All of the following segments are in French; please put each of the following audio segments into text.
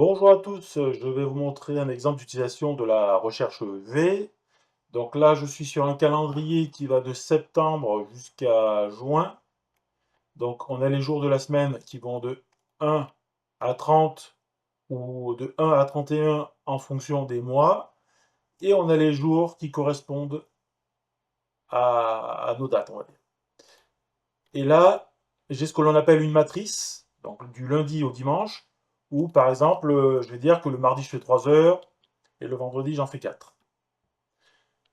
Bonjour à tous, je vais vous montrer un exemple d'utilisation de la recherche V. Donc là, je suis sur un calendrier qui va de septembre jusqu'à juin. Donc on a les jours de la semaine qui vont de 1 à 30 ou de 1 à 31 en fonction des mois. Et on a les jours qui correspondent à nos dates, on va dire. Et là, j'ai ce que l'on appelle une matrice, donc du lundi au dimanche, où par exemple, je vais dire que le mardi je fais 3 heures et le vendredi j'en fais 4.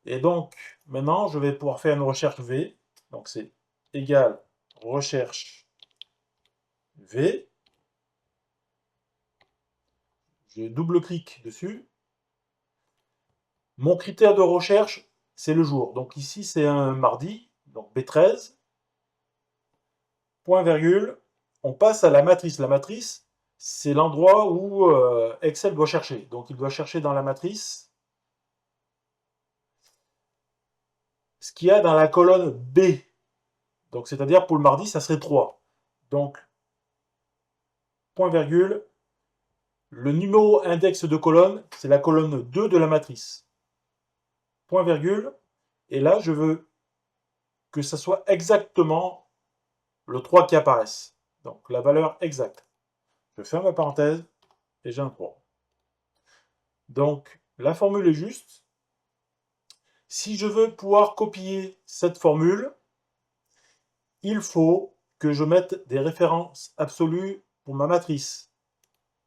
Et donc, maintenant, je vais pouvoir faire une recherche V. Donc, c'est égal recherche V. Je double-clique dessus. Mon critère de recherche, c'est le jour. Donc, ici, c'est un mardi, donc B13, point virgule. On passe à la matrice. La matrice, c'est l'endroit où Excel doit chercher. Donc, il doit chercher dans la matrice ce qu'il y a dans la colonne B. Donc, c'est-à-dire pour le mardi, ça serait 3. Donc, point virgule, le numéro index de colonne, c'est la colonne 2 de la matrice. Point virgule. Et là, je veux que ça soit exactement le 3 qui apparaisse. Donc la valeur exacte. Je ferme la parenthèse et j'ai un 3. Donc la formule est juste. Si je veux pouvoir copier cette formule, il faut que je mette des références absolues pour ma matrice.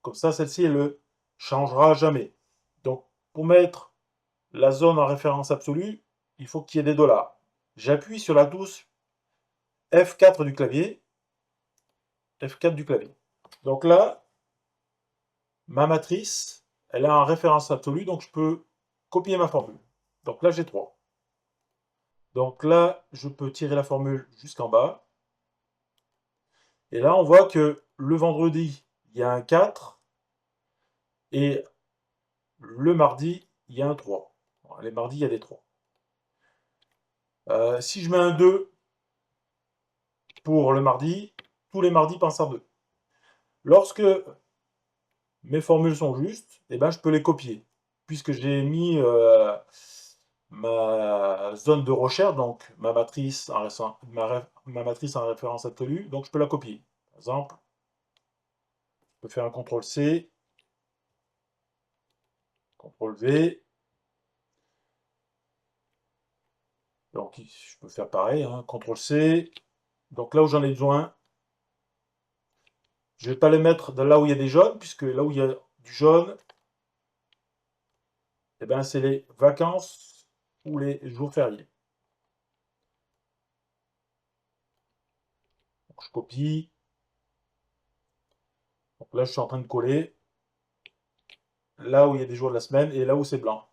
Comme ça, celle-ci, elle ne changera jamais. Donc pour mettre la zone en référence absolue, il faut qu'il y ait des dollars. J'appuie sur la touche F4 du clavier. F4 du clavier. Donc là, ma matrice, elle est en référence absolue, donc je peux copier ma formule. Donc là, j'ai 3. Donc là, je peux tirer la formule jusqu'en bas. Et là, on voit que le vendredi, il y a un 4. Et le mardi, il y a un 3. Les mardis, il y a des 3. Si je mets un 2 pour le mardi, tous les mardis passent en 2. Lorsque mes formules sont justes, eh ben, je peux les copier. Puisque j'ai mis ma zone de recherche, donc ma matrice en référence absolue, donc je peux la copier. Par exemple, je peux faire un CTRL-C, CTRL-V. Donc je peux faire pareil, hein, CTRL-C. Donc là où j'en ai besoin, je ne vais pas les mettre là où il y a des jaunes, puisque là où il y a du jaune, eh ben, c'est les vacances ou les jours fériés. Donc, je copie. Donc là, je suis en train de coller là où il y a des jours de la semaine et là où c'est blanc.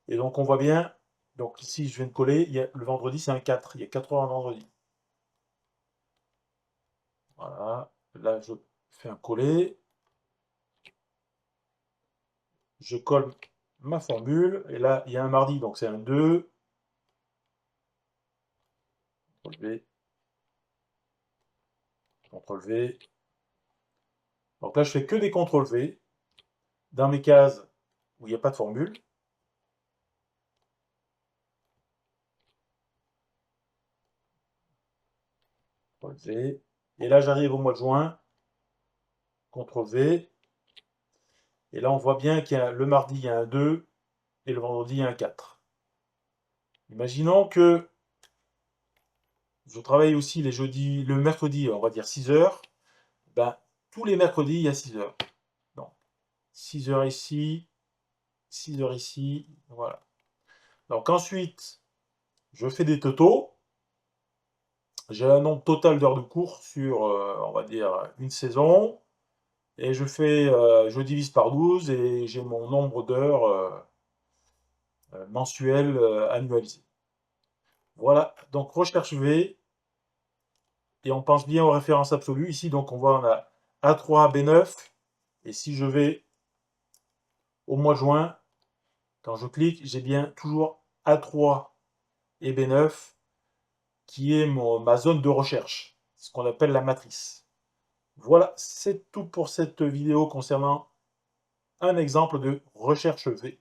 Et donc, on voit bien, donc ici, je viens de coller, le vendredi, c'est un 4. Il y a 4 heures un vendredi. Voilà. Là, je fais un coller. Je colle ma formule. Et là, il y a un mardi, donc c'est un 2. CTRL-V. CTRL-V. Donc là, je fais que des CTRL-V dans mes cases où il n'y a pas de formule. CTRL-V. Et là, j'arrive au mois de juin. CTRL-V. Et là, on voit bien qu'il y a le mardi, il y a un 2 et le vendredi, il y a un 4. Imaginons que je travaille aussi les jeudis, le mercredi, on va dire 6 heures. Ben, tous les mercredis, il y a 6 heures. Donc, 6 heures ici, 6 heures ici, voilà. Donc ensuite, je fais des totaux. J'ai un nombre total d'heures de cours sur, on va dire, une saison. Et je divise par 12 et j'ai mon nombre d'heures mensuelles annualisées. Voilà, donc recherche V. Et on pense bien aux références absolues. Ici, donc on voit, on a A3, B9. Et si je vais au mois de juin, quand je clique, j'ai bien toujours A3 et B9 qui est ma zone de recherche, ce qu'on appelle la matrice. Voilà, c'est tout pour cette vidéo concernant un exemple de recherche V.